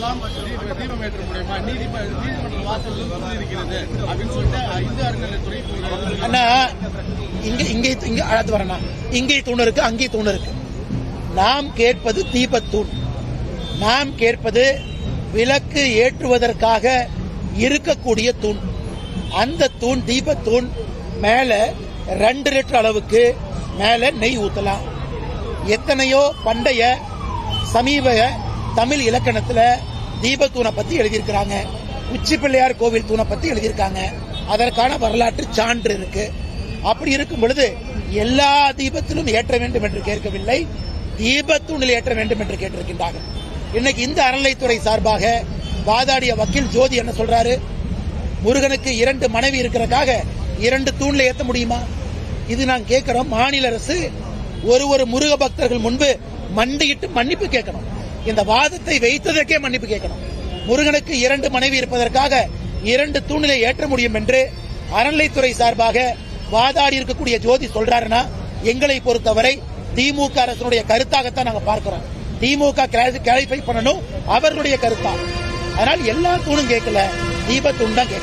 எல்லாம் தீபம் ஏற்ற முடியுமா? நீதிமன்ற வாசல் இருக்கிறது அப்படின்னு சொல்லிட்டு இந்து அறநிலையத்துறை அண்ணா இங்கே அழைத்து வரணும். இங்கே தூண் இருக்கு, அங்கே தூண் இருக்கு. நாம் கேட்பது தீபத்தூண். நாம் கேட்பது விளக்கு ஏற்றுவதற்காக இருக்கக்கூடிய தூண். அந்த தூண் தீபத்தூண் மேல 2 லிட்டர் அளவுக்கு மேல நெய் ஊத்தலாம். எத்தனையோ பண்டைய சமீப தமிழ் இலக்கணத்துல தீபத்தூணை பத்தி எழுதியிருக்கிறாங்க. உச்சி பிள்ளையார் கோவில் தூணை பத்தி எழுதியிருக்காங்க. அதற்கான வரலாற்று சான்று இருக்கு. அப்படி இருக்கும் பொழுது எல்லா தீபத்திலும் ஏற்ற வேண்டும் என்று கேட்கவில்லை, தீபத்தூணில் ஏற்ற வேண்டும் என்று கேட்டிருக்கின்றார்கள். இன்னைக்கு இந்த அறநிலைத்துறை சார்பாக வாதாடிய வக்கீல் ஜோதி என்ன சொல்றாரு? முருகனுக்கு 2 மனைவி இருக்கிறதுக்காக 2 தூண்ல ஏற்ற முடியுமா? இது நான் கேட்கிறோம். மாநில அரசு ஒரு முருக பக்தர்கள் முன்பு மண்டியிட்டு மன்னிப்பு கேட்கணும். இந்த வாதத்தை வைத்ததற்கே மன்னிப்பு கேட்கணும். முருகனுக்கு 2 மனைவி இருப்பதற்காக 2 தூணிலே ஏற்ற முடியும் என்று அறநிலைத்துறை சார்பாக வாதாடி இருக்கக்கூடிய ஜோதி சொல்றாருன்னா, எங்களை பொறுத்தவரை திமுக அரசுடைய கருத்தாகத்தான் நாங்க பார்க்கிறோம். திமுக கிளாரிஃபை பண்ணணும் அவர்களுடைய கருத்தா. அதனால் எல்லா தூணும் கேட்கல, தீபத்தூண் தான் கேட்கல.